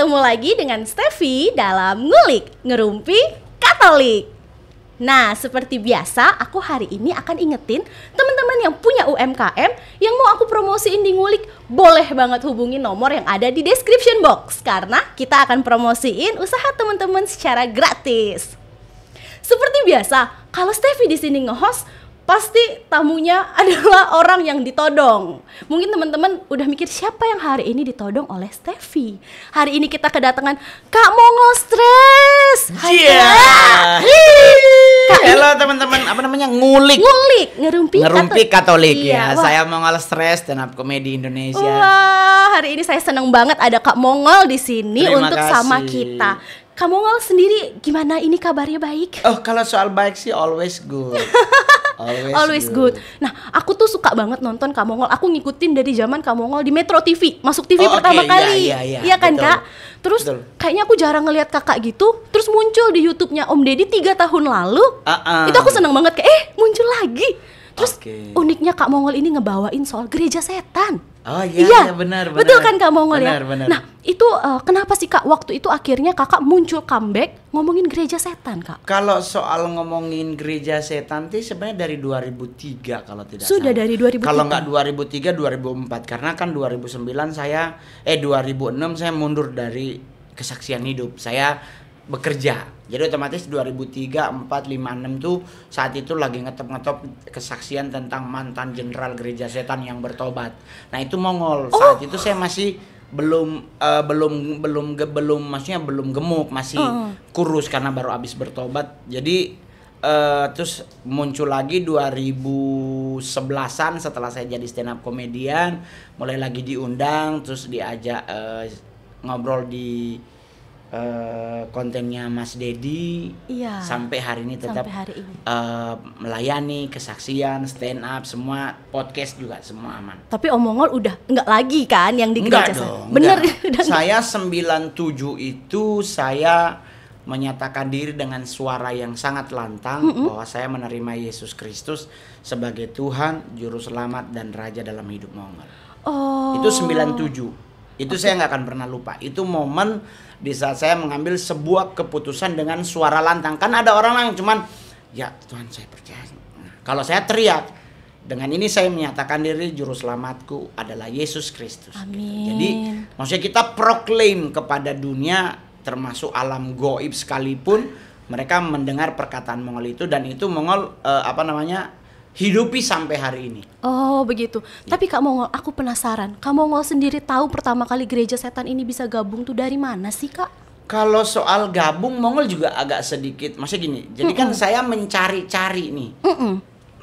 ketemu lagi dengan Steffi dalam Ngulik Ngerumpi Katolik. Nah, seperti biasa, aku hari ini akan ingetin teman-teman yang punya UMKM yang mau aku promosiin di Ngulik, boleh banget hubungi nomor yang ada di description box karena kita akan promosiin usaha teman-teman secara gratis. Seperti biasa, kalau Steffi di sini nge-host, pasti tamunya adalah orang yang ditodong. Mungkin teman-teman udah mikir siapa yang hari ini ditodong oleh Steffi. Hari ini kita kedatangan Kak Mongol Stres. Halo teman-teman, apa namanya? Ngulik Ngerumpi Katolik. Iya, ya. Saya Mongol Stres, stand up komedi Indonesia. Wah, hari ini saya seneng banget ada Kak Mongol di sini Terima untuk kasih. sama kita. Kak Mongol sendiri gimana ini kabarnya baik? Oh, kalau soal baik sih always good. Always good. Nah, aku tuh suka banget nonton Kak Mongol. Aku ngikutin dari zaman Kak Mongol di Metro TV, masuk TV pertama kali. Iya kan, betul. Kak? Terus Betul. kayaknya aku jarang ngelihat Kakak gitu. Terus muncul di YouTube-nya Om Deddy 3 tahun lalu. Itu aku seneng banget kayak muncul lagi. Terus uniknya Kak Mongol ini ngebawain soal gereja setan. Oh iya, benar. Betul kan Kak Mongol ya? Benar. Nah, itu kenapa sih Kak waktu itu akhirnya Kakak muncul comeback ngomongin gereja setan, Kak? Kalau soal ngomongin gereja setan itu sebenarnya dari 2003 kalau tidak Sudah salah. dari 2003. Kalau nggak 2003, 2004 karena kan 2006 saya mundur dari kesaksian hidup. Saya bekerja. Jadi otomatis 2003, 4, 5, 6 tuh saat itu lagi ngetop kesaksian tentang mantan jenderal gereja setan yang bertobat. Nah, itu Mongol. Saat itu saya masih belum maksudnya belum gemuk, masih kurus karena baru habis bertobat. Jadi terus muncul lagi 2011-an setelah saya jadi stand up komedian, mulai lagi diundang, terus diajak ngobrol di kontennya Mas Dedi. Iya. Sampai hari ini tetap melayani kesaksian, stand up, semua podcast juga semua aman. Tapi Om Mongol udah enggak lagi kan yang di gereja setan? Bener. Udah Saya 97 itu saya menyatakan diri dengan suara yang sangat lantang bahwa saya menerima Yesus Kristus sebagai Tuhan, Juru Selamat dan Raja dalam hidup Mongol. Itu 97. Itu saya nggak akan pernah lupa. Itu momen di saat saya mengambil sebuah keputusan dengan suara lantang. Kan ada orang yang cuman, ya Tuhan saya percaya. Nah, kalau saya teriak, dengan ini saya menyatakan diri Juru Selamatku adalah Yesus Kristus. Amin. Jadi maksudnya kita proklaim kepada dunia, termasuk alam goib sekalipun, mereka mendengar perkataan Mongol itu, dan itu Mongol hidupi sampai hari ini. Oh begitu. Tapi Kak Mongol, aku penasaran. Kak Mongol sendiri tahu pertama kali gereja setan ini bisa gabung tuh dari mana sih, Kak? Kalau soal gabung, Mongol juga agak sedikit, maksudnya gini. Jadi kan saya mencari-cari nih.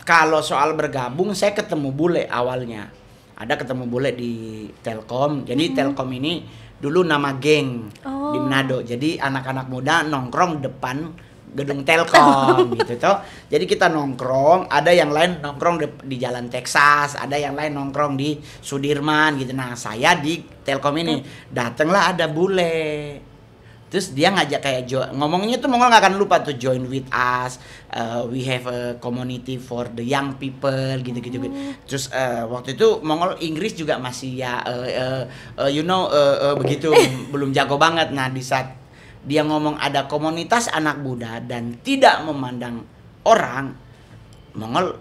Kalau soal bergabung, saya ketemu bule awalnya. Ada ketemu bule di Telkom. Jadi Telkom ini dulu nama geng di Manado. Jadi anak-anak muda nongkrong depan gedung Telkom gitu toh. Jadi kita nongkrong, ada yang lain nongkrong di Jalan Texas, ada yang lain nongkrong di Sudirman gitu. Nah, saya di Telkom ini datanglah ada bule. Terus dia ngajak kayak ngomongnya tuh Mongol nggak akan lupa tuh, join with us, we have a community for the young people gitu. Terus waktu itu Mongol Inggris juga masih ya begitu belum jago banget. Nah, di saat dia ngomong ada komunitas anak muda dan tidak memandang orang, Mongol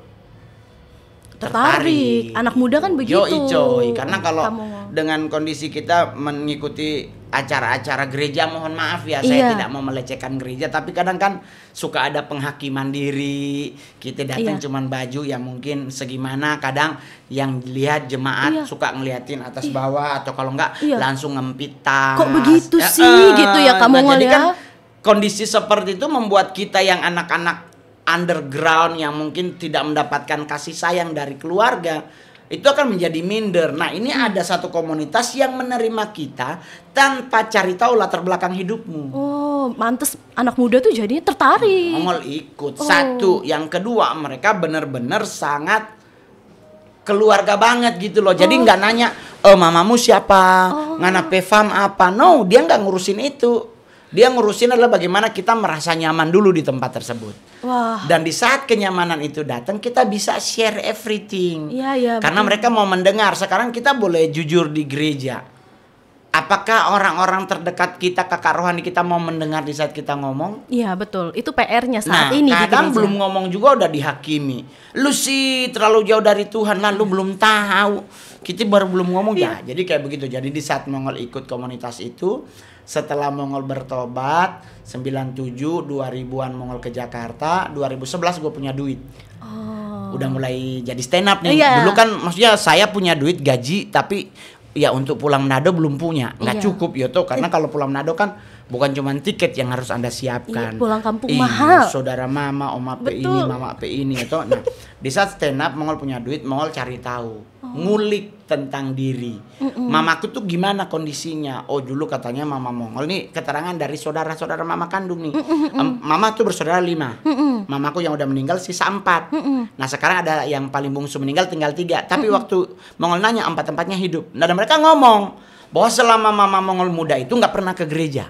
tertarik. Anak muda kan begitu. Coy. Karena kalau dengan kondisi kita mengikuti acara-acara gereja, mohon maaf ya, saya tidak mau melecehkan gereja, tapi kadang kan suka ada penghakiman diri. Kita datang cuman baju yang mungkin segimana, kadang yang dilihat jemaat suka ngeliatin atas bawah, atau kalau enggak langsung ngempit tas. Kok begitu sih gitu ya kamu jadi ya? Kan kondisi seperti itu membuat kita yang anak-anak underground yang mungkin tidak mendapatkan kasih sayang dari keluarga, itu akan menjadi minder. Nah, ini ada satu komunitas yang menerima kita tanpa cari tahu latar belakang hidupmu. Oh, mantes anak muda tuh jadinya tertarik. Mongol ikut. Satu, yang kedua mereka benar-benar sangat keluarga banget gitu loh. Jadi nggak nanya, mamamu siapa, ngana pefam apa. No, dia nggak ngurusin itu. Dia ngurusin adalah bagaimana kita merasa nyaman dulu di tempat tersebut. Wah. Dan di saat kenyamanan itu datang, kita bisa share everything. Iya, karena betul. mereka mau mendengar. Sekarang kita boleh jujur di gereja. Apa apakah orang-orang terdekat kita, kakak rohani kita mau mendengar di saat kita ngomong? Iya betul, itu PR-nya saat ini. Kadang belum ngomong juga udah dihakimi. Lu sih terlalu jauh dari Tuhan, lah lu belum tahu. Kita baru belum ngomong ya. Jadi kayak begitu. Jadi di saat Mongol ikut komunitas itu, setelah Mongol bertobat 97 2000-an Mongol ke Jakarta, 2011 gue punya duit. Udah mulai jadi stand up nih. Dulu kan maksudnya saya punya duit gaji, tapi ya untuk pulang Manado belum punya, nggak cukup ya tuh, karena kalau pulang Manado kan bukan cuma tiket yang harus Anda siapkan. Pulang kampung mahal. Saudara mama, oma P ini, mama P ini itu. Nah, di saat stand up Mongol punya duit, Mongol cari tahu, ngulik tentang diri. Mamaku tuh gimana kondisinya? Oh, dulu katanya mama Mongol nih, keterangan dari saudara-saudara mama kandung nih. Mama tuh bersaudara 5. Mamaku yang udah meninggal sisa 4. Nah, sekarang ada yang paling bungsu meninggal tinggal 3. Tapi waktu Mongol nanya 4-empatnya hidup. Nah, dan mereka ngomong bahwa selama mama Mongol muda itu nggak pernah ke gereja.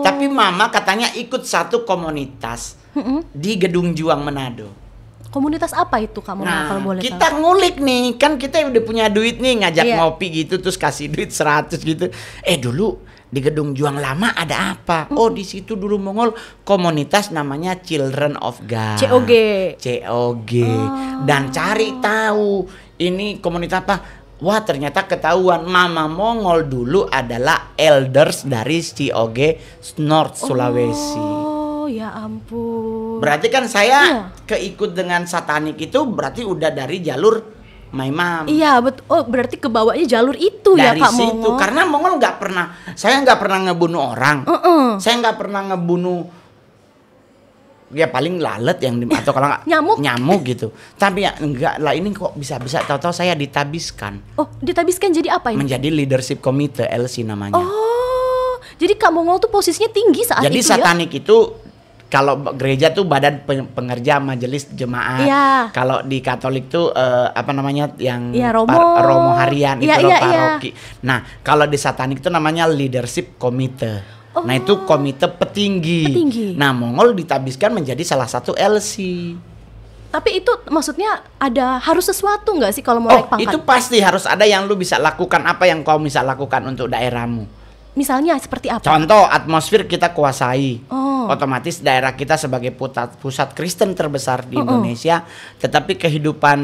Tapi mama katanya ikut satu komunitas di Gedung Juang Manado. Komunitas apa itu kamu kalau boleh kita tahu? Ngulik nih, kan kita udah punya duit nih, ngajak ngopi gitu terus kasih duit 100 gitu. Dulu di Gedung Juang lama ada apa? Oh, di situ dulu Mongol komunitas namanya Children of God. COG. Dan cari tahu ini komunitas apa? Wah, ternyata ketahuan mama Mongol dulu adalah elders dari COG North Sulawesi. Oh, ya ampun. Berarti kan saya keikut dengan satanik itu berarti udah dari jalur Maimam. Iya, betul. Oh, berarti kebawanya jalur itu dari ya Kak situ. Mongol. Karena Mongol nggak pernah, saya nggak pernah ngebunuh orang. Saya nggak pernah ngebunuh, ya paling lalat yang atau kalau nggak nyamuk gitu. Tapi ya enggak lah, ini kok bisa tahu-tahu saya ditabiskan. Oh, ditabiskan jadi apa ini? Menjadi leadership committee, LC namanya. Oh, jadi Kak Mongol tuh posisinya tinggi saat jadi itu satanik itu kalau gereja tuh badan pengerja majelis jemaat. Kalau di Katolik tuh apa namanya yang Romo harian itu paroki. Nah, kalau di satanik itu namanya leadership committee. Nah, itu komite petinggi. Nah, Mongol ditabiskan menjadi salah satu LC. Tapi itu maksudnya harus sesuatu nggak sih kalau mau naik pangkat? Itu pasti harus ada yang lu bisa lakukan. Apa yang kau bisa lakukan untuk daerahmu? Misalnya seperti apa? Contoh, atmosfer kita kuasai. Otomatis daerah kita sebagai pusat Kristen terbesar di Indonesia, tetapi kehidupan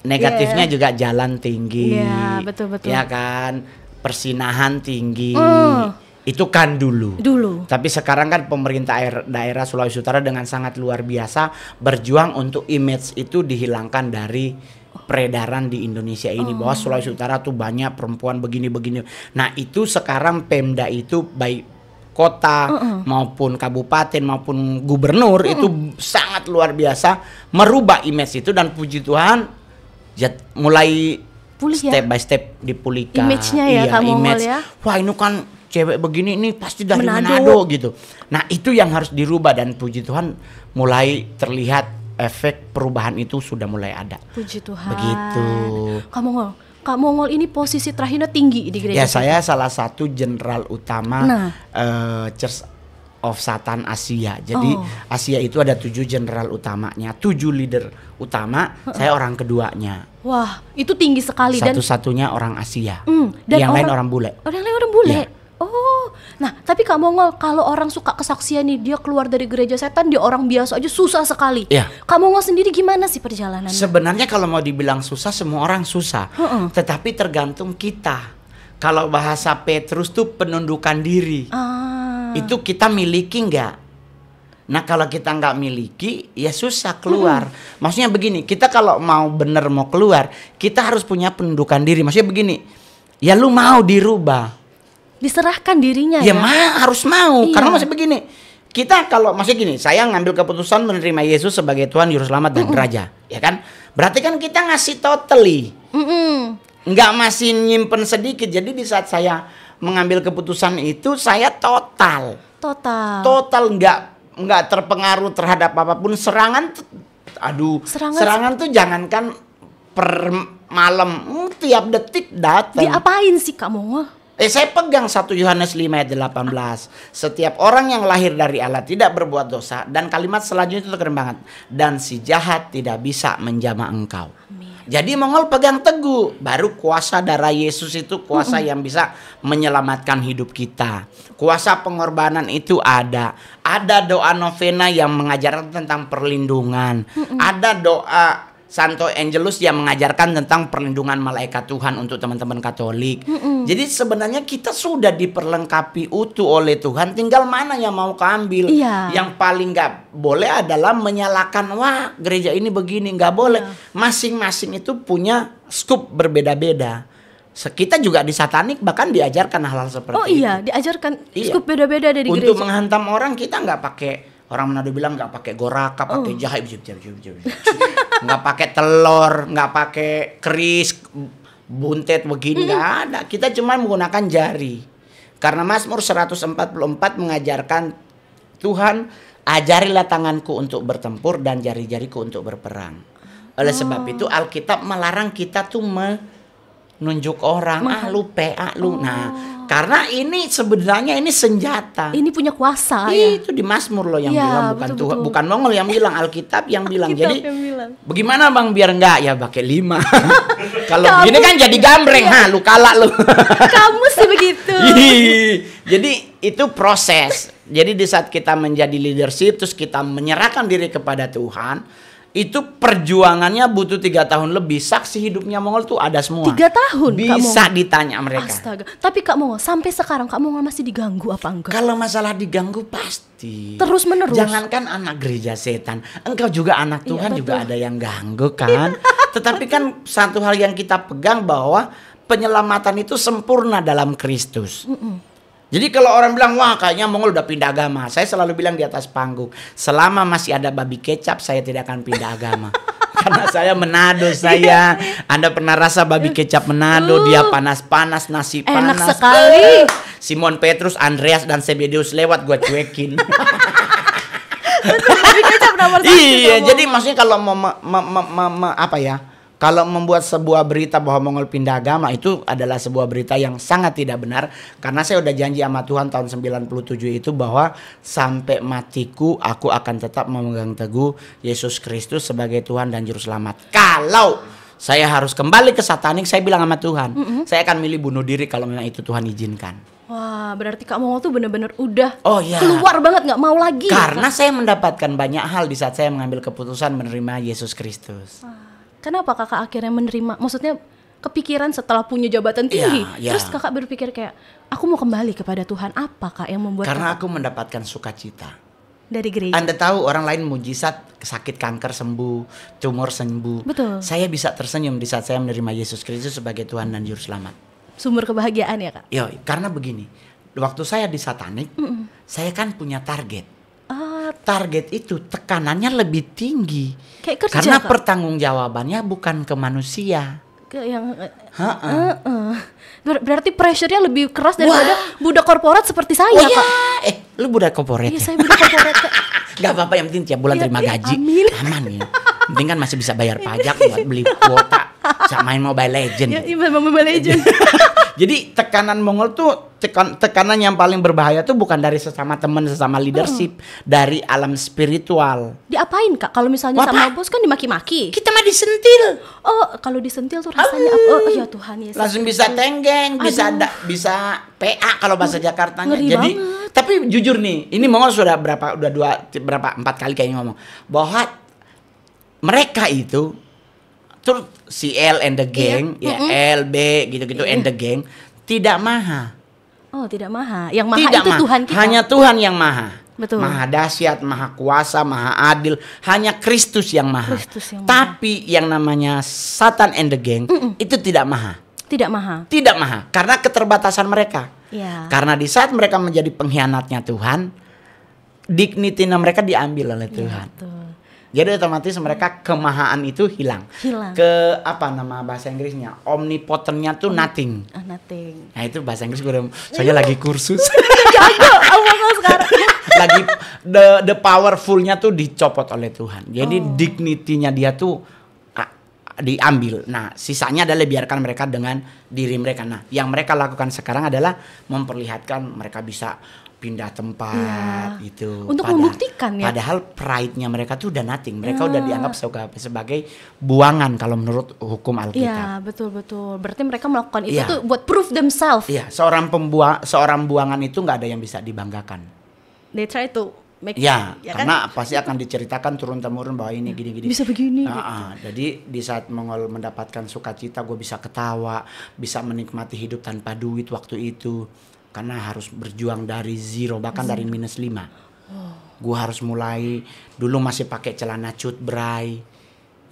negatifnya juga jalan tinggi. Iya, betul. Ya kan? Persinahan tinggi. Itu kan dulu. Tapi sekarang kan pemerintah daerah Sulawesi Utara dengan sangat luar biasa berjuang untuk image itu dihilangkan dari peredaran di Indonesia ini, bahwa Sulawesi Utara tuh banyak perempuan begini-begini. Nah, itu sekarang Pemda itu baik kota maupun kabupaten maupun gubernur itu sangat luar biasa merubah image itu, dan puji Tuhan mulai step by step dipulihkan image-nya ya, Kak Mongol ya. Wah, ini kan cewek begini ini pasti dari Manado gitu. Nah, itu yang harus dirubah, dan puji Tuhan mulai terlihat efek perubahan itu sudah mulai ada. Puji Tuhan. Begitu. Kak Mongol ini posisi terakhirnya tinggi di gereja. Ya, saya salah satu jenderal utama Church of Satan Asia. Jadi Asia itu ada 7 jenderal utamanya, 7 leader utama. Saya orang keduanya. Wah, itu tinggi sekali. Satu-satunya orang Asia. Dan yang lain orang bule. Orang lain orang bule. Ya. Oh, nah tapi Kak Mongol, kalau orang suka kesaksian nih, dia keluar dari gereja setan, dia orang biasa aja susah sekali. Ya. Kak Mongol sendiri gimana sih perjalanannya? Sebenarnya kalau mau dibilang susah, semua orang susah. Tetapi tergantung kita. Kalau bahasa Petrus tuh penundukan diri. Itu kita miliki nggak? Nah, kalau kita nggak miliki, ya susah keluar. Maksudnya begini, kita kalau mau bener mau keluar, kita harus punya penundukan diri. Maksudnya begini, ya lu mau dirubah, diserahkan dirinya ya harus mau. Karena masih begini, kita kalau masih gini, saya ngambil keputusan menerima Yesus sebagai Tuhan Juru Selamat dan Raja, ya kan? Berarti kan kita ngasih totally, nggak masih nyimpen sedikit. Jadi di saat saya mengambil keputusan itu, saya total nggak terpengaruh terhadap apapun. Serangan tuh jangankan per malam, tiap detik datang. Diapain sih Kak Mongol? Saya pegang 1 Yohanes 5 ayat 18. Setiap orang yang lahir dari Allah tidak berbuat dosa. Dan kalimat selanjutnya itu keren banget. Dan si jahat tidak bisa menjamah engkau. Amin. Jadi Mongol pegang teguh, baru kuasa darah Yesus itu kuasa yang bisa menyelamatkan hidup kita. Kuasa pengorbanan itu ada. Ada doa novena yang mengajarkan tentang perlindungan. Ada doa Santo Angelus yang mengajarkan tentang perlindungan malaikat Tuhan untuk teman-teman Katolik. Jadi sebenarnya kita sudah diperlengkapi utuh oleh Tuhan, tinggal mana yang mau keambil. Yang paling nggak boleh adalah menyalahkan, wah gereja ini begini, nggak boleh. Masing-masing itu punya skup berbeda-beda. Kita juga di satanik bahkan diajarkan hal-hal seperti itu. Diajarkan skup beda-beda dari gereja. Untuk menghantam orang kita nggak pakai, orang Manado bilang nggak pakai goraka, pakai jahe, nggak pakai telur, nggak pakai keris, buntet begini, nggak ada. Kita cuma menggunakan jari. Karena Mazmur 144 mengajarkan, Tuhan ajarilah tanganku untuk bertempur dan jari-jariku untuk berperang. Oleh sebab itu Alkitab melarang kita tuh menunjuk orang, lu PA lu. Nah, karena ini sebenarnya ini senjata. Ini punya kuasa. Itu di Mazmur loh yang bilang, bukan Tuhan, bukan Mongol yang bilang, Alkitab yang bilang. Jadi bagaimana Bang biar enggak ya pakai 5. Kalau begini kan jadi gambreng, lu kalah lu. Kamu sih begitu. Jadi itu proses. Jadi di saat kita menjadi leadership terus kita menyerahkan diri kepada Tuhan, itu perjuangannya butuh 3 tahun lebih. Saksi hidupnya Mongol tuh ada semua. 3 tahun bisa ditanya mereka. Astaga. Tapi Kak Mongol sampai sekarang Kak Mongol masih diganggu apa enggak? Kalau masalah diganggu pasti. Terus menerus. Jangankan anak gereja setan, engkau juga anak Tuhan juga ada yang ganggu kan. Tetapi kan satu hal yang kita pegang bahwa penyelamatan itu sempurna dalam Kristus. Jadi kalau orang bilang, wah kayaknya Mongol udah pindah agama, saya selalu bilang di atas panggung, selama masih ada babi kecap saya tidak akan pindah agama. Karena saya Manado, Anda pernah rasa babi kecap Manado, dia panas-panas, nasi panas. Enak sekali. Simon Petrus, Andreas dan Zebedeus lewat gue cuekin. Babi kecap nomor 1. Iya, jadi maksudnya kalau mau kalau membuat sebuah berita bahwa Mongol pindah agama, itu adalah sebuah berita yang sangat tidak benar. Karena saya udah janji sama Tuhan tahun 97 itu bahwa sampai matiku aku akan tetap memegang teguh Yesus Kristus sebagai Tuhan dan Juru Selamat. Kalau saya harus kembali ke satanik, saya bilang sama Tuhan, saya akan milih bunuh diri kalau memang itu Tuhan izinkan. Wah, berarti Kak Mongol tuh benar-benar udah iya, keluar banget, nggak mau lagi. Karena saya mendapatkan banyak hal di saat saya mengambil keputusan menerima Yesus Kristus. Kenapa kakak akhirnya menerima? Maksudnya kepikiran setelah punya jabatan tinggi, terus kakak berpikir kayak, aku mau kembali kepada Tuhan. Apa kak yang membuat? Karena aku mendapatkan sukacita dari gereja. Anda tahu orang lain mujizat, sakit kanker sembuh, tumor sembuh. Betul. Saya bisa tersenyum di saat saya menerima Yesus Kristus sebagai Tuhan dan Juru Selamat. Sumber kebahagiaan ya kak? Karena begini, waktu saya di satanik, saya kan punya target. Target itu tekanannya lebih tinggi. Kayak kerja, karena kak? Pertanggungjawabannya bukan ke manusia. Berarti pressure-nya lebih keras daripada budak korporat seperti saya, kak. Lu budak korporat? Iya, saya budak korporat, kak. Gak apa-apa, yang penting tiap bulan terima gaji. Aman ya. Penting kan masih bisa bayar pajak buat beli kuota, bisa main Mobile Legend. Mobile Legend. Jadi tekanan Mongol tuh tekanan yang paling berbahaya tuh bukan dari sesama teman, sesama leadership, dari alam spiritual. Diapain kak? Kalau misalnya sama bos kan dimaki-maki. Kita mah disentil. Kalau disentil tuh rasanya apa? Ya Tuhan Yesus. Langsung bisa tenggeng, bisa PA kalau bahasa Jakartanya. Ngeri Jadi banget. tapi jujur nih, ini Mongol sudah berapa 4 kali kayaknya ngomong bahwa mereka itu terus si L and the gang, LB gitu-gitu and the gang tidak maha. Oh, tidak maha. Yang maha tidak itu maha. Tuhan kita. Hanya Tuhan yang maha. Betul. Maha dahsyat, maha kuasa, maha adil. Hanya Kristus yang maha. Tapi yang namanya Satan and the gang itu tidak maha. Tidak maha. Tidak maha. Karena keterbatasan mereka. Ya. Karena di saat mereka menjadi pengkhianatnya Tuhan, dignity-nya mereka diambil oleh Tuhan. Betul. Jadi otomatis mereka kemahaan itu hilang. Ke apa nama bahasa Inggrisnya? Omnipotentnya tuh nothing. Nothing. Nah itu bahasa Inggris saya lagi kursus. Jago, sekarang. Lagi the powerfulnya tuh dicopot oleh Tuhan. Jadi dignity-nya dia tuh diambil. Nah, sisanya adalah biarkan mereka dengan diri mereka. Nah, yang mereka lakukan sekarang adalah memperlihatkan mereka bisa pindah tempat gitu. Untuk membuktikan ya. Padahal pride-nya mereka tuh udah nothing. Mereka udah dianggap sebagai buangan kalau menurut hukum Alkitab. Iya, betul. Berarti mereka melakukan itu tuh buat prove themselves. Iya, seorang buangan itu nggak ada yang bisa dibanggakan. They try to make karena pasti akan diceritakan turun-temurun bahwa ini gini-gini. Bisa begini. Jadi di saat Mongol mendapatkan sukacita, gue bisa ketawa, bisa menikmati hidup tanpa duit waktu itu. Karena harus berjuang dari zero, bahkan dari -5. Gue harus mulai, dulu masih pakai celana cut bray,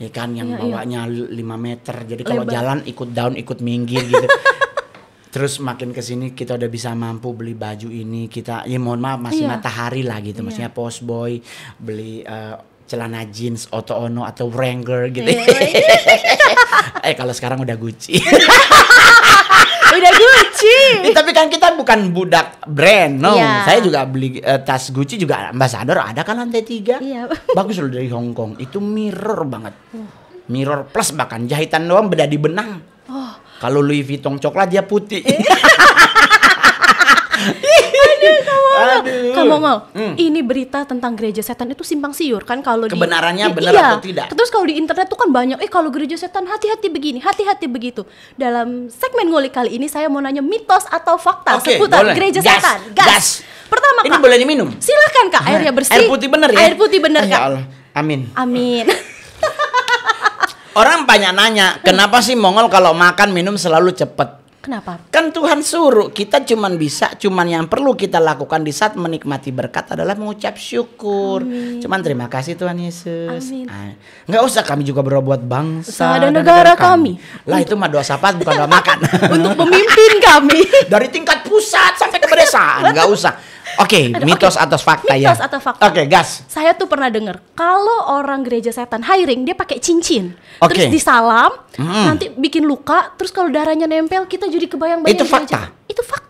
ya kan, yang bawanya 5 meter. Jadi kalau jalan ikut down, ikut minggir gitu. Terus makin kesini kita udah bisa mampu beli baju ini, kita ya mohon maaf masih Matahari lah gitu, maksudnya Post Boy, beli celana jeans Otto Ono atau Wrangler gitu. Kalau sekarang udah Gucci. Udah Gucci. Tapi kan kita bukan budak brand, no. Saya juga beli tas Gucci juga Ambassador, ada kan lantai 3. Bagus loh dari Hong Kong. Itu mirror banget. Mirror plus bahkan jahitan doang beda di benang. Kalau Louis Vuitton coklat dia putih. Kamu Mongol, ini berita tentang gereja setan itu simpang siur kan kalau kebenarannya benar atau tidak. Terus kalau di internet tuh kan banyak, kalau gereja setan hati-hati begini, hati-hati begitu. Dalam segmen ngulik kali ini saya mau nanya mitos atau fakta seputar gereja setan. Gas. Pertama, ini Kak, boleh diminum? Silakan Kak, airnya bersih. Air putih bener ya? Air putih bener Kak. Ya Allah. Amin. Orang banyak nanya, kenapa sih Mongol kalau makan minum selalu cepet? Kenapa? Kan Tuhan suruh, kita cuman yang perlu kita lakukan di saat menikmati berkat adalah mengucap syukur. Cuman terima kasih Tuhan Yesus. Nggak usah kami juga berbuat bangsa dan negara kami. Lah itu mah doa syafaat bukan doa makan. Untuk pemimpin kami. Dari tingkat pusat sampai ke pedesaan, nggak usah. Oke, mitos atau fakta ya? Mitos atau fakta. Oke, gas. Saya tuh pernah dengar kalau orang gereja setan hiring dia pakai cincin, terus disalam, nanti bikin luka, terus kalau darahnya nempel kita jadi kebayang-bayang. Itu fakta.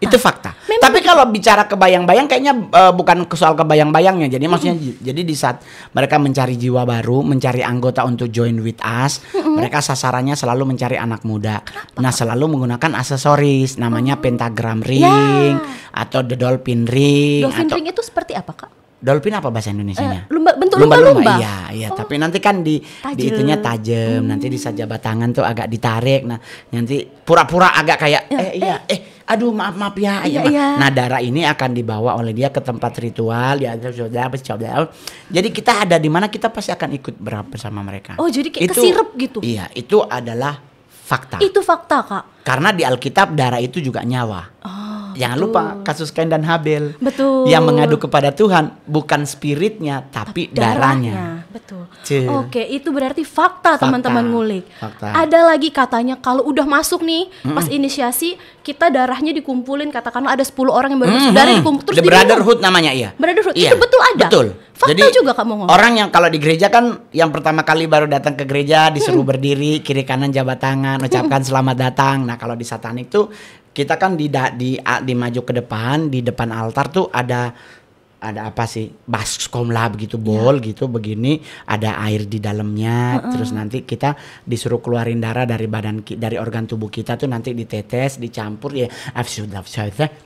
Itu fakta. Tapi kalau bicara kebayang-bayang kayaknya bukan soal kebayang-bayangnya. Jadi maksudnya jadi di saat mereka mencari jiwa baru, mencari anggota untuk join with us, mereka sasarannya selalu mencari anak muda. Kenapa? Nah, selalu menggunakan aksesoris namanya pentagram ring atau the dolphin ring. Dolphin ring itu seperti apa, Kak? Dolphin apa bahasa Indonesianya? Bentuk lumba-lumba. Iya. Tapi nanti kan di itunya tajam. Nanti di saat jabat tangan tuh agak ditarik. Nah, nanti pura-pura agak kayak aduh maaf ya. Nah, darah ini akan dibawa oleh dia ke tempat ritual. Jadi kita ada di mana kita pasti akan ikut bersama mereka. Oh, jadi kayak kesirep gitu. Iya, itu adalah fakta. Itu fakta, Kak. Karena di Alkitab darah itu juga nyawa. Jangan lupa kasus Kain dan Habel. Betul. Yang mengadu kepada Tuhan bukan spiritnya tapi darahnya. Betul. Oke, itu berarti fakta teman-teman ngulik. Fakta. Ada lagi katanya kalau udah masuk nih pas inisiasi kita darahnya dikumpulin, katakanlah ada 10 orang yang baru masuk, darah dikumpul terus The Brotherhood namanya iya. Brotherhood. Iya. Itu betul ada. Betul. Fakta Jadi, juga Kak Mongol. Orang yang kalau di gereja kan yang pertama kali baru datang ke gereja disuruh berdiri, kiri kanan jabat tangan, ucapkan selamat datang. Nah, kalau di satanik tuh kita kan di maju ke depan, di depan altar tuh ada apa sih, baskom lah begitu, bol gitu begini, ada air di dalamnya, terus nanti kita disuruh keluarin darah dari dari organ tubuh kita tuh nanti ditetes, dicampur ya,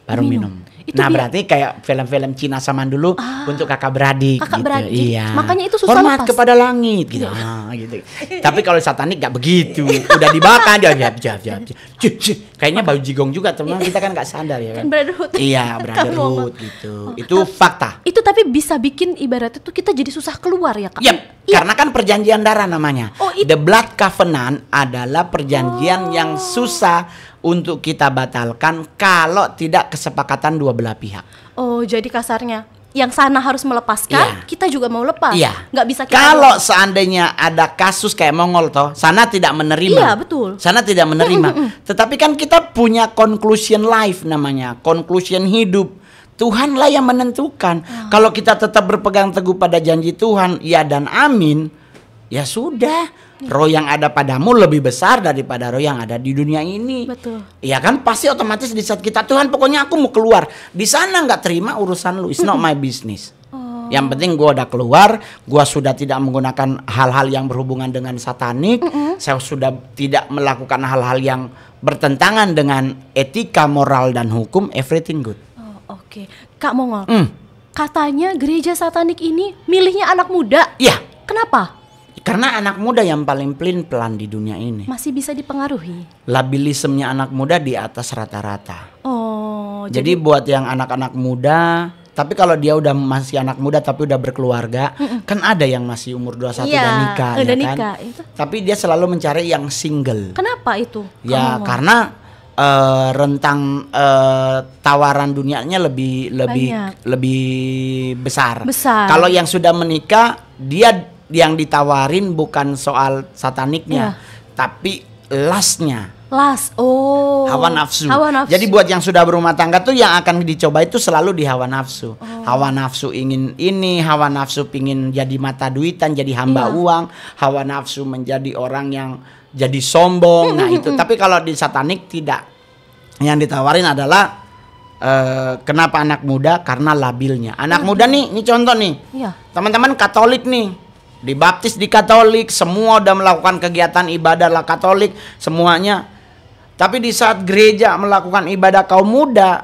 baru minum. Nah berarti kayak film-film Cina zaman dulu untuk kakak beradik gitu. Iya. Makanya itu susah hormat lepas. kepada langit gitu. Gitu. Tapi kalau satanik gak begitu, udah dibakar dia kayaknya baju jigong juga teman, kita kan gak sadar ya kan. Brotherhood. Iya, brotherhood gitu. Itu fakta. Itu tapi bisa bikin ibaratnya tuh kita jadi susah keluar ya Kak? Yep, karena kan perjanjian darah namanya. The Blood Covenant adalah perjanjian yang susah untuk kita batalkan kalau tidak kesepakatan dua belah pihak. Oh, jadi kasarnya yang sana harus melepaskan, kita juga mau lepas. Iya. Nggak bisa kita kalau seandainya ada kasus kayak Mongol toh, sana tidak menerima. Iya, betul. Sana tidak menerima. Tetapi kan kita punya conclusion life namanya, conclusion hidup. Tuhanlah yang menentukan. Kalau kita tetap berpegang teguh pada janji Tuhan, ya dan amin, ya sudah. Roh yang ada padamu lebih besar daripada roh yang ada di dunia ini. Betul. Ya kan pasti otomatis di saat kita Tuhan pokoknya aku mau keluar. Di sana nggak terima urusan lu. It's not my business. Yang penting gue udah keluar, gue sudah tidak menggunakan hal-hal yang berhubungan dengan satanik, saya sudah tidak melakukan hal-hal yang bertentangan dengan etika, moral dan hukum, everything good. Oh, oke. Kak Mongol, katanya gereja satanik ini milihnya anak muda. Iya. Kenapa? Karena anak muda yang paling pelin-pelan di dunia ini. Masih bisa dipengaruhi. Labilismenya anak muda di atas rata-rata. Oh, Jadi buat yang anak-anak muda, tapi kalau dia udah masih anak muda tapi udah berkeluarga, kan ada yang masih umur 21 iya, udah nikah, udah ya nikah. kan? Itu. Tapi dia selalu mencari yang single. Kenapa itu? Ya karena rentang tawaran dunianya lebih besar. Kalau yang sudah menikah, dia yang ditawarin bukan soal sataniknya, tapi lasnya. Hawa nafsu. Jadi buat yang sudah berumah tangga tuh yang akan dicoba itu selalu di hawa nafsu. Hawa nafsu ingin ini, hawa nafsu pingin jadi mata duitan, jadi hamba uang, hawa nafsu menjadi orang yang jadi sombong. Nah itu. Tapi kalau di satanik tidak. Yang ditawarin adalah kenapa anak muda? Karena labilnya. Anak muda nih, ini contoh nih. Teman-teman Katolik nih. Dibaptis di Katolik, semua udah melakukan kegiatan ibadah lah Katolik, semuanya. Tapi di saat gereja melakukan ibadah kaum muda,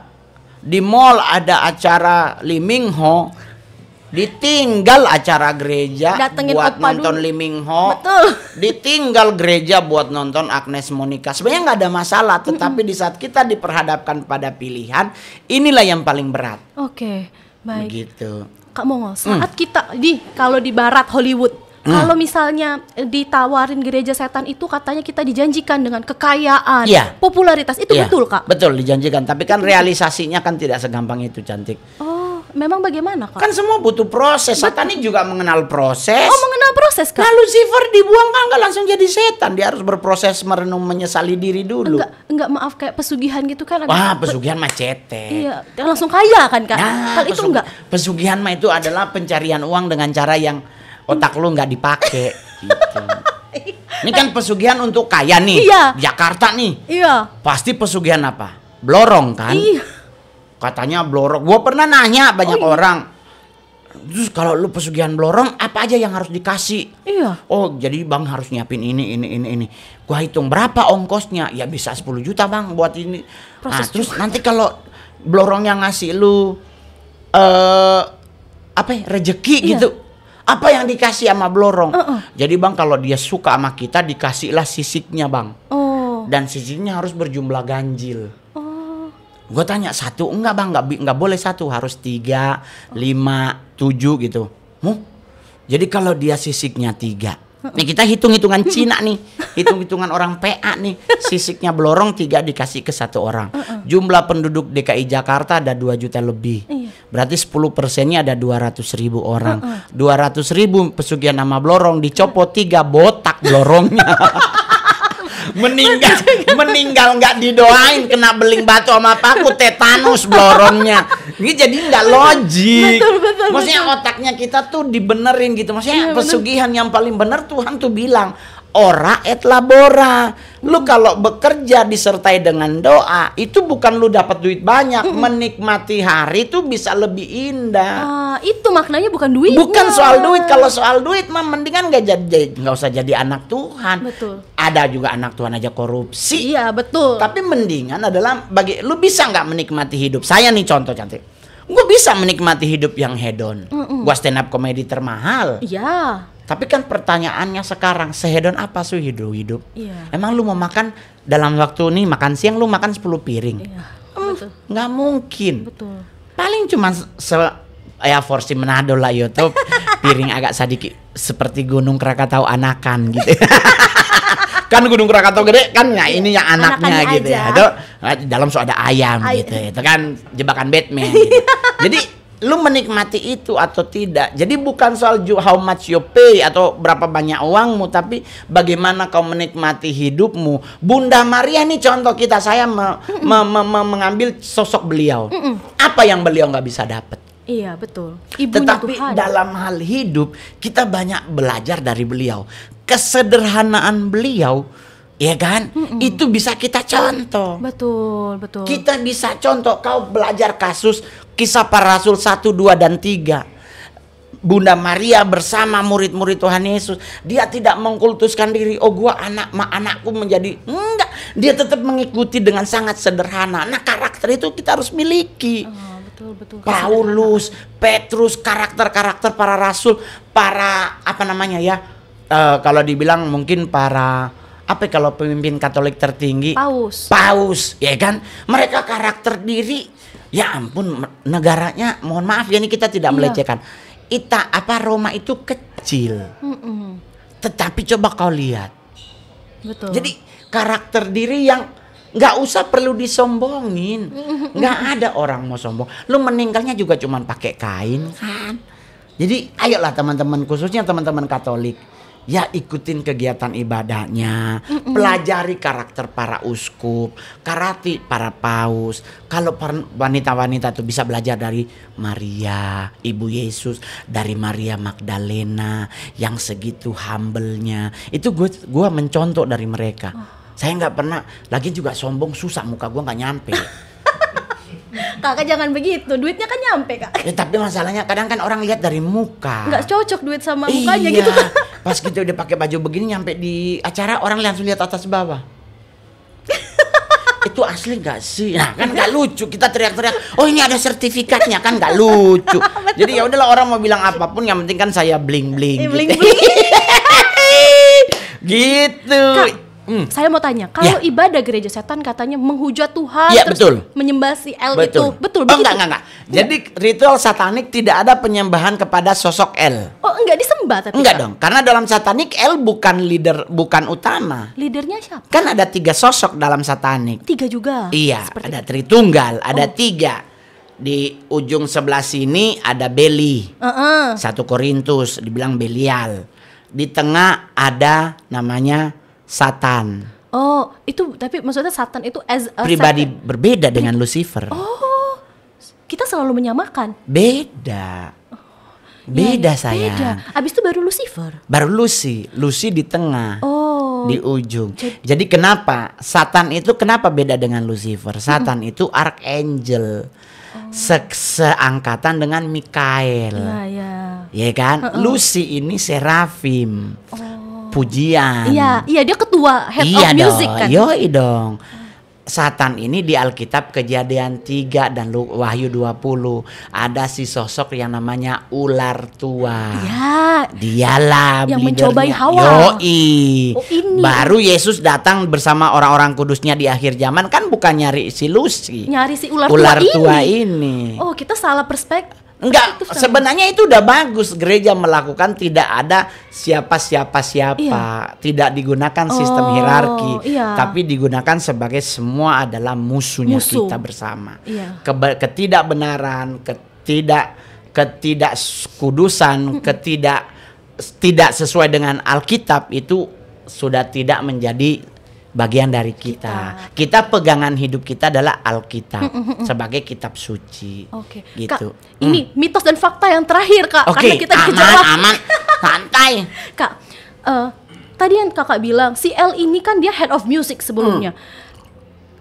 di mall ada acara Limingho, ditinggal acara gereja datengin buat nonton Limingho. Betul. Ditinggal gereja buat nonton Agnes Monica. Sebenarnya nggak ada masalah, tetapi di saat kita diperhadapkan pada pilihan, inilah yang paling berat. Oke, baik. Begitu. Kak Mongol, saat kita kalau di barat Hollywood, kalau misalnya ditawarin gereja setan itu katanya kita dijanjikan dengan kekayaan, popularitas, itu betul Kak? Betul, dijanjikan, tapi kan realisasinya kan tidak segampang itu, cantik. Oh, memang bagaimana Kak? Kan semua butuh proses. Satanik juga mengenal proses. Oh, mengenal proses Kak? Nah, Lucifer dibuang kan nggak langsung jadi setan, dia harus berproses merenung menyesali diri dulu. Enggak, maaf, kayak pesugihan gitu kan? Wah, pesugihan mah cetek. Iya, langsung kaya kan Kak? Nah, kalau itu enggak. Pesugihan mah itu adalah pencarian uang dengan cara yang otak lu nggak dipakai. Gitu. Ini kan pesugihan untuk kaya nih. Jakarta nih. Pasti pesugihan apa? Blorong kan? Katanya blorong. Gua pernah nanya banyak orang. Terus kalau lu pesugihan blorong, apa aja yang harus dikasih? Oh, jadi bang harus nyiapin ini. Gua hitung berapa ongkosnya? Ya bisa 10 juta bang buat ini. Nah, terus nanti kalau blorong yang ngasih lu rezeki gitu. Apa yang dikasih sama blorong? Jadi bang kalau dia suka sama kita dikasihlah sisiknya bang. Dan sisiknya harus berjumlah ganjil. Gue tanya 1, enggak bang, enggak boleh 1, harus 3, 5, 7 gitu. Jadi kalau dia sisiknya 3, nih kita hitung-hitungan Cina nih, hitung-hitungan orang PA nih, sisiknya blorong 3 dikasih ke 1 orang. Jumlah penduduk DKI Jakarta ada 2 juta lebih. Berarti 10%-nya ada 200.000 orang. 200.000 pesugihan nama blorong, dicopot 3, botak blorongnya. meninggal nggak didoain, kena beling batu sama paku, tetanus blorongnya. Ini jadi nggak logik. Maksudnya otaknya kita tuh dibenerin gitu. Maksudnya pesugihan yang paling bener Tuhan tuh bilang ora et labora. Lu kalau bekerja disertai dengan doa, itu bukan lu dapat duit banyak, menikmati hari itu bisa lebih indah. Itu maknanya bukan duit. Bukan soal duit. Kalau soal duit mah mendingan nggak usah jadi anak Tuhan. Betul. Ada juga anak Tuhan aja korupsi. Iya, betul. Tapi mendingan adalah lu bisa nggak menikmati hidup. Saya nih contoh cantik. Gue bisa menikmati hidup yang hedon. Gua stand up komedi termahal. Iya. Tapi kan pertanyaannya sekarang, sehedon apa sih hidup? Emang lu mau makan dalam waktu nih makan siang lu makan 10 piring? Nggak mungkin. Betul. Paling cuma porsi Manado lah YouTube. Piring agak sedikit seperti Gunung Krakatau anakan gitu. Kan Gunung Krakatau gede kan ya ini yang anaknya gitu ya. Itu dalam ada ayam gitu. Itu kan jebakan Batman gitu. Jadi lu menikmati itu atau tidak. Jadi bukan soal how much you pay atau berapa banyak uangmu, tapi bagaimana kau menikmati hidupmu. Bunda Maria nih contoh kita, saya mengambil sosok beliau. Apa yang beliau nggak bisa dapat? Iya, betul. Ibunya Tetapi Tuhan. dalam hal hidup kita banyak belajar dari beliau. Kesederhanaan beliau, ya kan? Itu bisa kita contoh. Betul. Kita bisa contoh. Kau belajar kasus Kisah Para Rasul 1, 2, dan 3. Bunda Maria bersama murid-murid Tuhan Yesus. Dia tidak mengkultuskan diri. Oh, gua anakku menjadi, enggak. Dia tetap mengikuti dengan sangat sederhana. Nah, karakter itu kita harus miliki. Betul. Paulus, Petrus, karakter-karakter para rasul, para apa namanya ya? Kalau dibilang mungkin para apa kalau pemimpin Katolik tertinggi? Paus, ya kan? Mereka karakter diri. Ya ampun, negaranya, mohon maaf ya, ini kita tidak melecehkan. Roma itu kecil. Tetapi coba kau lihat. Betul. Jadi karakter diri yang nggak usah perlu disombongin. Nggak ada orang mau sombong. Lu meninggalnya juga cuman pakai kain kan. Jadi ayolah teman-teman, khususnya teman-teman Katolik, ya ikutin kegiatan ibadahnya, pelajari karakter para uskup, karakter para paus. Kalau wanita-wanita tuh bisa belajar dari Maria, Ibu Yesus, dari Maria Magdalena yang segitu humble-nya. Itu gue mencontoh dari mereka. Saya nggak pernah, lagi juga sombong susah, muka gue nggak nyampe. Kakak jangan begitu, duitnya kan nyampe kak. Ya, tapi masalahnya kadang kan orang lihat dari muka. Nggak cocok duit sama mukanya gitu. Pas kita udah pakai baju begini nyampe di acara orang langsung lihat atas bawah. Itu asli nggak sih? Nah kan nggak lucu, kita teriak-teriak. Oh ini ada sertifikatnya, kan nggak lucu. Jadi ya udahlah, orang mau bilang apapun, yang penting kan saya bling-bling. Gitu. Kak, saya mau tanya, kalau ibadah gereja setan katanya menghujat Tuhan, ya, terus betul. menyembah si L betul. itu, betul? Oh enggak. Jadi ritual satanik tidak ada penyembahan kepada sosok L. Oh enggak disembah tapi? Enggak dong, karena dalam satanik L bukan leader, bukan utama. Leadernya siapa? Kan ada 3 sosok dalam satanik. 3 juga? Iya, ada Tritunggal, ada 3. Di ujung sebelah sini ada Beli. 1 Korintus dibilang Belial. Di tengah ada namanya Satan. Oh, itu tapi maksudnya Satan itu as a pribadi Satan. Berbeda dengan Lucifer. Oh, kita selalu menyamakan. Beda sayang. Beda. Abis itu baru Lucifer. Baru Lucy di tengah. Oh. Di ujung. Jadi kenapa Satan itu kenapa beda dengan Lucifer? Satan itu archangel. Seangkatan dengan Mikael. Iya. Ya kan? Lucy ini serafim. Pujian. Iya, dia ketua head of music kan. Yoi dong. Satan ini di Alkitab Kejadian 3 dan Wahyu 20 ada si sosok yang namanya ular tua. Iya. Dialah yang leadernya. Mencobai Hawa. Yoi. Oh, ini. Baru Yesus datang bersama orang-orang kudusnya di akhir zaman, kan bukan nyari si Lucy. Nyari si ular tua ini. Oh, kita salah perspektif. Enggak, sebenarnya itu udah bagus gereja melakukan, tidak ada siapa-siapa. Tidak digunakan sistem hierarki, tapi digunakan sebagai semua adalah musuhnya kita bersama. Ketidakbenaran, ketidakkudusan, tidak sesuai dengan Alkitab itu sudah tidak menjadi bagian dari kita. Kita pegangan hidup kita adalah Alkitab sebagai kitab suci. Oke. Gitu. Kak, ini mitos dan fakta yang terakhir, Kak. Oke, karena kita dijawab. aman, santai. Kak, tadi yang Kakak bilang, si L ini kan dia head of music sebelumnya.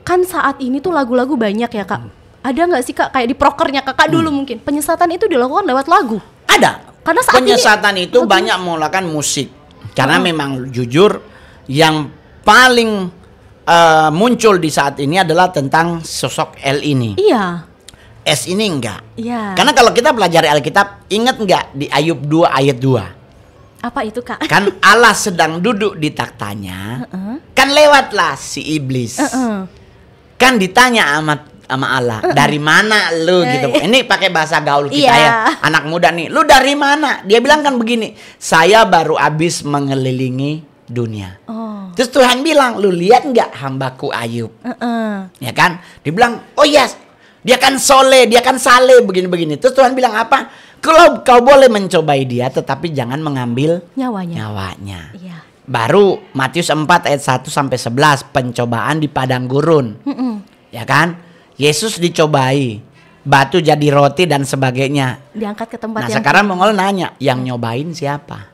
Kan saat ini tuh lagu-lagu banyak ya, Kak. Ada nggak sih, Kak, kayak di prokernya Kakak dulu mungkin penyesatan itu dilakukan lewat lagu? Ada. Karena saat penyesatan ini, itu banyak menggunakan musik. Karena memang jujur yang paling muncul di saat ini adalah tentang sosok L ini. Iya. S ini enggak. Iya. Karena kalau kita pelajari Alkitab, ingat enggak di Ayub 2 ayat 2? Apa itu, Kak? Kan Allah sedang duduk di taktanya. Kan lewatlah si iblis. Kan ditanya sama Allah, dari mana lu gitu. Ini pakai bahasa gaul kita ya. Anak muda nih, lu dari mana? Dia bilang kan begini, saya baru habis mengelilingi dunia. Terus Tuhan bilang, lu lihat nggak hambaku Ayub? Ya kan? Dibilang, oh yes, dia kan soleh, dia kan saleh, begini-begini. Terus Tuhan bilang apa? Kalau kau boleh mencobai dia, tetapi jangan mengambil nyawanya. Iya. Baru Matius 4 ayat 1 sampai 11, pencobaan di padang gurun. Ya kan? Yesus dicobai, batu jadi roti dan sebagainya. Diangkat ke tempat yang sekarang Mongol nanya, yang nyobain siapa?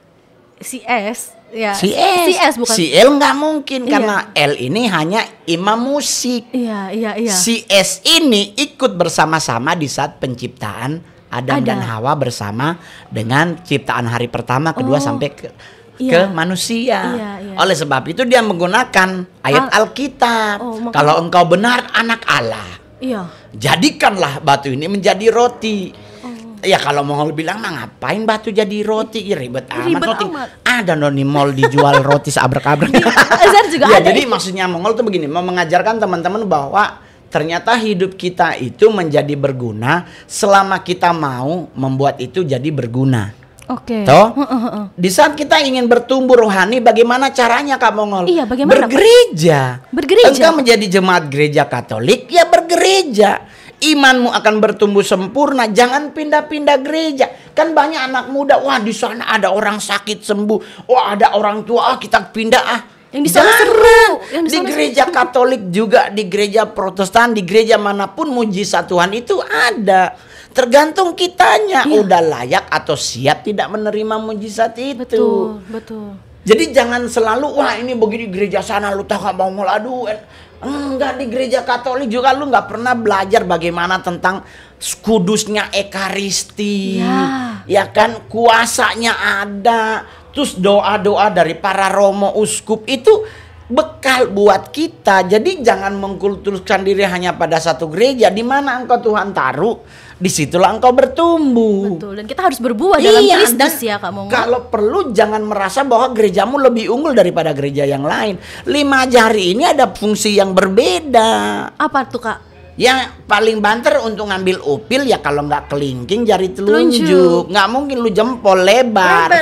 Si S. Ya, si S bukan. Si L nggak mungkin karena L ini hanya imam musik. Iya. Si S ini ikut bersama-sama di saat penciptaan Adam dan Hawa bersama dengan ciptaan hari pertama, kedua sampai ke manusia. Oleh sebab itu dia menggunakan ayat Alkitab. Kalau engkau benar anak Allah, jadikanlah batu ini menjadi roti. Ya kalau Mongol bilang mah ngapain batu jadi roti, ribet amat. Ada nih mall dijual roti seabrek-abrek. juga ada. Jadi maksudnya Mongol tuh begini, mau mengajarkan teman-teman bahwa ternyata hidup kita itu menjadi berguna selama kita mau membuat itu jadi berguna. Toh, di saat kita ingin bertumbuh rohani, bagaimana caranya Kak Mongol? Iya, bagaimana? Bergereja. Engkau menjadi jemaat gereja Katolik, ya bergereja. Imanmu akan bertumbuh sempurna. Jangan pindah-pindah gereja. Kan banyak anak muda, wah di sana ada orang sakit sembuh, wah ada orang tua, kita pindah Yang di sana seru. Di gereja Katolik juga, di gereja Protestan, di gereja manapun mujizat Tuhan itu ada. Tergantung kitanya udah layak atau siap tidak menerima mujizat itu. Betul. Jadi jangan selalu wah ini begini gereja sana lu tak mau aduh. Enggak, di gereja Katolik juga lu nggak pernah belajar bagaimana tentang kudusnya Ekaristi. Ya kan, kuasanya ada. Terus doa-doa dari para romo uskup itu bekal buat kita. Jadi jangan mengkultuskan diri hanya pada satu gereja. Di mana engkau Tuhan taruh, disitulah engkau bertumbuh. Betul, dan kita harus berbuah dalam Kristus ya Kak Mongol. Kalau perlu jangan merasa bahwa gerejamu lebih unggul daripada gereja yang lain. 5 jari ini ada fungsi yang berbeda. Apa tuh Kak? Yang paling banter untuk ngambil upil ya kalau nggak kelingking jari telunjuk. Nggak mungkin lu jempol lebar.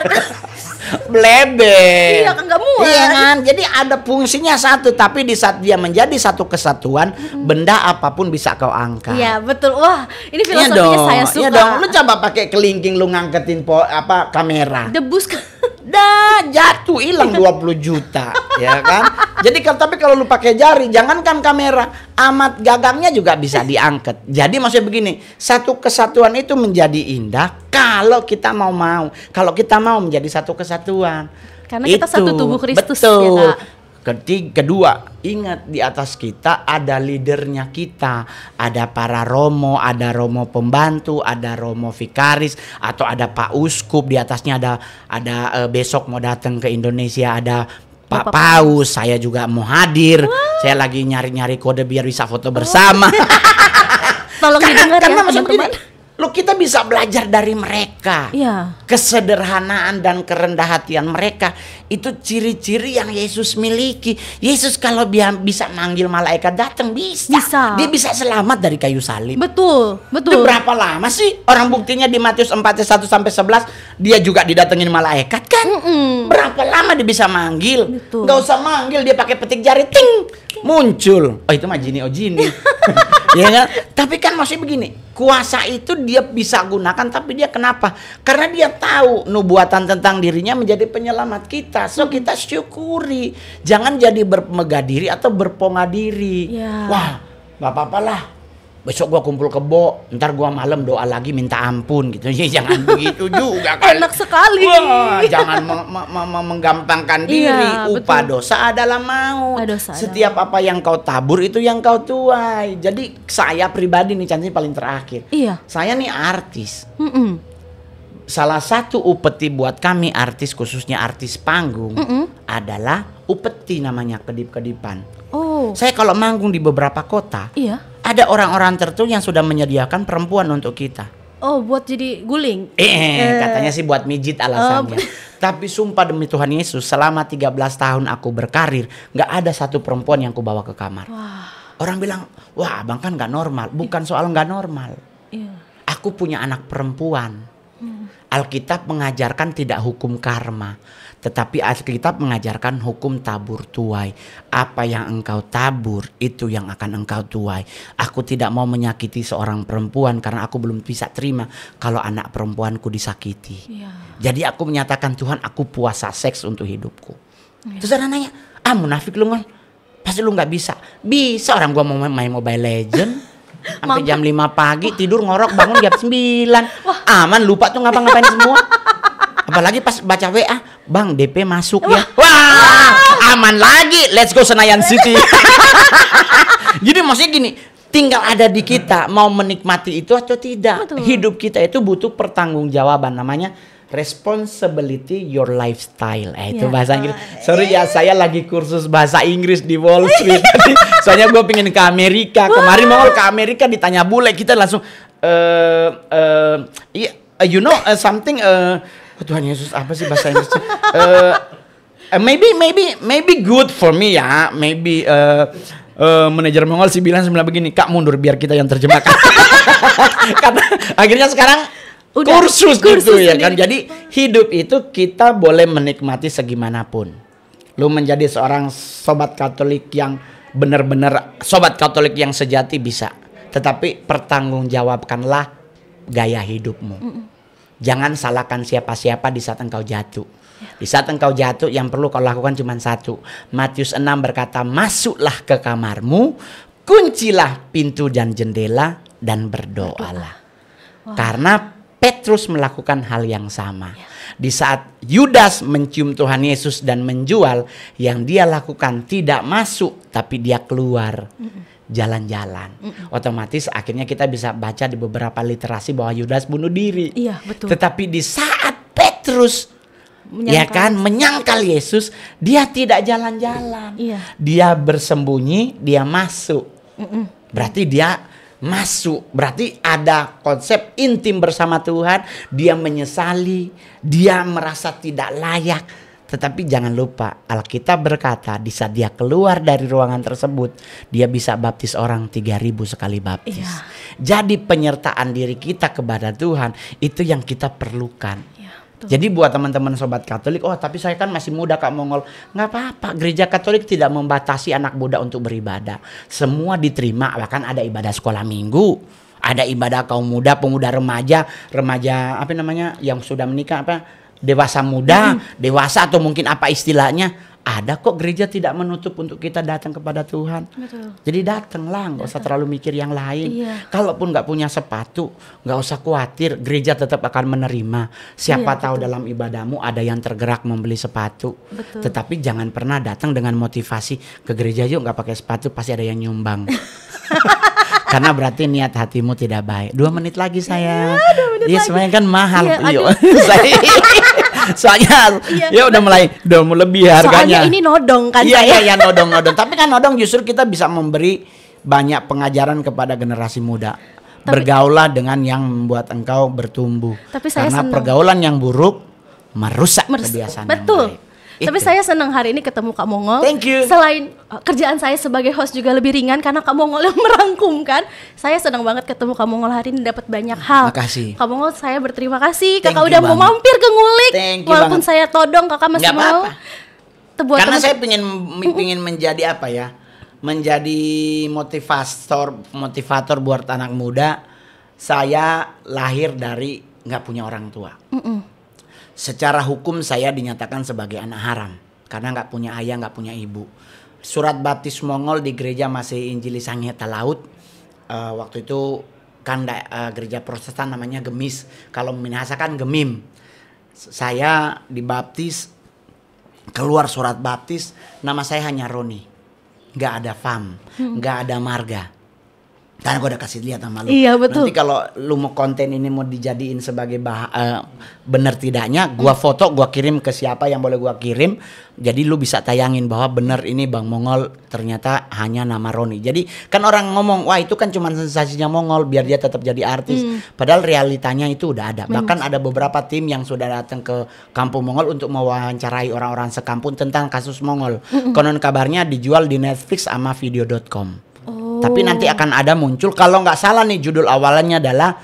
Bleber. Iya kan, nggak muat. Iya kan, jadi ada fungsinya satu, tapi di saat dia menjadi satu kesatuan, benda apapun bisa kau angkat. Iya betul, wah ini filosofinya saya suka. Iya dong, lu coba pakai kelingking lu ngangketin kamera. Debus dah jatuh hilang 20 juta, ya kan? Jadi tapi kalau lu pakai jari, jangankan kamera, amat gagangnya juga bisa diangkat. Jadi maksudnya begini, satu kesatuan itu menjadi indah kalau kita mau. Kalau kita mau menjadi satu kesatuan. Karena kita satu tubuh Kristus. Betul. Ya, kedua, ingat di atas kita ada leadernya kita, ada para romo, ada romo pembantu, ada romo vikaris, atau ada Pak Uskup, di atasnya ada besok mau datang ke Indonesia ada Pak Paus, saya juga mau hadir. Saya lagi nyari-nyari kode biar bisa foto bersama. Tolong didengar ya teman-teman. Kita bisa belajar dari mereka. Kesederhanaan dan kerendah hatian mereka itu ciri-ciri yang Yesus miliki. Yesus kalau bisa manggil malaikat datang bisa. Dia bisa selamat dari kayu salib. Betul. Itu berapa lama sih? Orang buktinya di Matius 4 ayat 1 sampai 11 dia juga didatengin malaikat kan? Berapa lama dia bisa manggil? Gak usah manggil, dia pakai petik jari ting muncul. Oh itu mah jini. Ya kan? Tapi kan masih begini, kuasa itu dia bisa gunakan, tapi dia kenapa? Karena dia tahu nubuatan tentang dirinya menjadi penyelamat kita. So kita syukuri. Jangan jadi bermegah diri atau berponga diri. Wah, gak apa-apa lah. Besok gua kumpul kebo, ntar gua malam doa lagi minta ampun gitu. Jangan begitu juga kan. Enak sekali. Wah, jangan menggampangkan diri. Upah dosa adalah maut. Setiap apa yang kau tabur itu yang kau tuai. Jadi saya pribadi nih Cantik paling terakhir. Saya nih artis. Salah satu upeti buat kami artis, khususnya artis panggung, adalah upeti namanya, kedip-kedipan. Saya kalau manggung di beberapa kota, ada orang-orang tertentu yang sudah menyediakan perempuan untuk kita. Buat jadi guling? Katanya sih buat mijit alasannya. Tapi sumpah demi Tuhan Yesus, selama 13 tahun aku berkarir, gak ada satu perempuan yang aku bawa ke kamar. Orang bilang, wah abang kan gak normal. Bukan soal gak normal. Aku punya anak perempuan. Alkitab mengajarkan tidak hukum karma, tetapi Alkitab mengajarkan hukum tabur tuai. Apa yang engkau tabur, itu yang akan engkau tuai. Aku tidak mau menyakiti seorang perempuan karena aku belum bisa terima kalau anak perempuanku disakiti. Jadi aku menyatakan, Tuhan aku puasa seks untuk hidupku. Terus ada nanya, munafik lu Ngol, pasti lu gak bisa. Bisa, orang gua mau main Mobile Legend sampai jam 5 pagi, tidur ngorok, bangun jam 9. Aman, lupa tuh ngapa-ngapain semua. Apalagi pas baca WA, Bang DP masuk ya. Wah, aman lagi. Let's go Senayan City. Jadi maksudnya gini, Tinggal ada di kita mau menikmati itu atau tidak. Betul. Hidup kita itu butuh pertanggungjawaban, namanya responsibility your lifestyle. Itu Ya. bahasa Inggris. Sorry ya, saya lagi kursus bahasa Inggris di Wall Street. Jadi, soalnya gue pengen ke Amerika. Kemarin mau ke Amerika ditanya bule, kita langsung you know something oh Tuhan Yesus, apa sih bahasa Inggris? Maybe good for me ya. Maybe manajer Mongol sih bilang begini, Kak mundur biar kita yang terjemahkan. Karena akhirnya sekarang kursus gitu ya kan. Jadi hidup itu kita boleh menikmati segimanapun. Lu menjadi seorang sobat Katolik yang benar-benar sobat Katolik yang sejati bisa. Tetapi pertanggungjawabkanlah gaya hidupmu. Jangan salahkan siapa-siapa di saat engkau jatuh. Di saat engkau jatuh yang perlu kau lakukan cuma satu. Matius 6 berkata, masuklah ke kamarmu, kuncilah pintu dan jendela dan berdoalah. Karena Petrus melakukan hal yang sama. Di saat Yudas mencium Tuhan Yesus dan menjual, yang dia lakukan tidak masuk tapi dia keluar. Jalan-jalan. Otomatis akhirnya kita bisa baca di beberapa literasi bahwa Yudas bunuh diri. Iya, betul. Tetapi di saat Petrus menyangkal Yesus, dia tidak jalan-jalan. Iya. Dia bersembunyi, dia masuk. Berarti dia masuk. Berarti ada konsep intim bersama Tuhan. Dia menyesali, dia merasa tidak layak. Tetapi jangan lupa, Alkitab berkata di saat dia keluar dari ruangan tersebut, dia bisa baptis orang 3.000 sekali baptis. Iya. Jadi penyertaan diri kita kepada Tuhan itu yang kita perlukan. Iya, betul. Jadi buat teman-teman sobat Katolik, oh tapi saya kan masih muda Kak Mongol. Nggak apa-apa, gereja Katolik tidak membatasi anak muda untuk beribadah. Semua diterima, bahkan ada ibadah sekolah minggu. Ada ibadah kaum muda, pemuda remaja apa namanya yang sudah menikah dewasa muda, dewasa atau mungkin apa istilahnya. Ada kok gereja tidak menutup untuk kita datang kepada Tuhan. Betul. Jadi datanglah, nggak usah terlalu mikir yang lain. Iya. Kalaupun nggak punya sepatu, nggak usah khawatir, gereja tetap akan menerima. Siapa tahu dalam ibadahmu ada yang tergerak membeli sepatu. Betul. Tetapi jangan pernah datang dengan motivasi ke gereja yuk nggak pakai sepatu pasti ada yang nyumbang. Karena berarti niat hatimu tidak baik. 2 menit lagi saya. Iya semuanya kan mahal. Iya, Soalnya ya udah mulai lebih harganya. Soalnya ini nodong kan saya. Iya nodong. Tapi kan nodong justru kita bisa memberi banyak pengajaran kepada generasi muda. Bergaulah dengan yang membuat engkau bertumbuh. Tapi saya karena senang. pergaulan yang buruk merusak kebiasaan betul. yang baik. Tapi Itu. saya senang hari ini ketemu Kak Mongol. Thank you. Selain kerjaan saya sebagai host juga lebih ringan karena Kak Mongol yang merangkumkan. Saya senang banget ketemu Kak Mongol hari ini, dapat banyak hal. Makasih. Kak Mongol, saya berterima kasih. Thank Kakak you udah mau banget. mampir ke Ngulik. Thank you Walaupun banget. saya todong, Kakak masih Nggak mau. apa-apa. Buat Karena teman- saya pengen menjadi apa ya? Menjadi motivator buat anak muda. Saya lahir dari nggak punya orang tua. Secara hukum saya dinyatakan sebagai anak haram karena nggak punya ayah, nggak punya ibu. Surat baptis Mongol di gereja masih Injili Sangheta Laut. Waktu itu kan gereja Protestan namanya Gemis. Kalau minasakan Gemim. Saya dibaptis, keluar surat baptis, nama saya hanya Roni. Nggak ada Fam, nggak ada Marga. Karena gue udah kasih lihat sama lu. Iya, betul. Nanti kalau lu mau konten ini mau dijadiin sebagai bener tidaknya, gua foto, gua kirim ke siapa yang boleh gua kirim. Jadi lu bisa tayangin bahwa bener ini Bang Mongol ternyata hanya nama Roni. Jadi kan orang ngomong, wah itu kan cuma sensasinya Mongol biar dia tetap jadi artis. Padahal realitanya itu udah ada. Bahkan ada beberapa tim yang sudah datang ke kampung Mongol untuk mewawancarai orang-orang sekampung tentang kasus Mongol. Konon kabarnya dijual di Netflix sama video.com. Tapi nanti akan ada muncul, kalau nggak salah nih judul awalnya adalah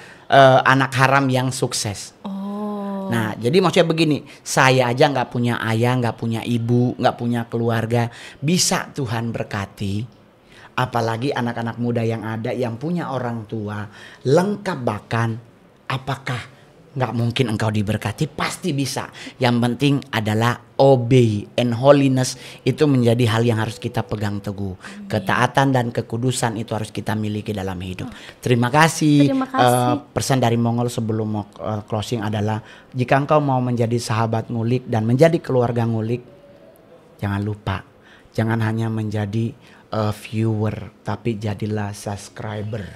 anak haram yang sukses. Nah jadi maksudnya begini, saya aja nggak punya ayah, nggak punya ibu, nggak punya keluarga, bisa Tuhan berkati. Apalagi anak-anak muda yang ada yang punya orang tua lengkap bahkan, apakah nggak mungkin engkau diberkati? Pasti bisa. Yang penting adalah obey and holiness, itu menjadi hal yang harus kita pegang teguh. Ketaatan dan kekudusan itu harus kita miliki dalam hidup. Terima kasih. Terima kasih. Pesan dari Mongol sebelum mau closing adalah, jika engkau mau menjadi sahabat Ngulik dan menjadi keluarga Ngulik, jangan lupa, jangan hanya menjadi a viewer, tapi jadilah subscriber.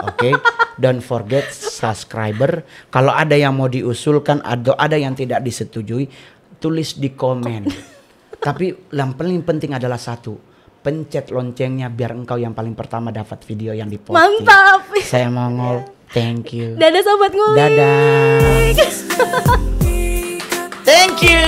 Oke, don't forget subscriber. Kalau ada yang mau diusulkan atau ada yang tidak disetujui, tulis di komen. Tapi yang paling penting adalah satu, pencet loncengnya biar engkau yang paling pertama dapat video yang diposting. Mantap. Saya Mongol, thank you. Dadah sobat ngulik. Dadah. Thank you.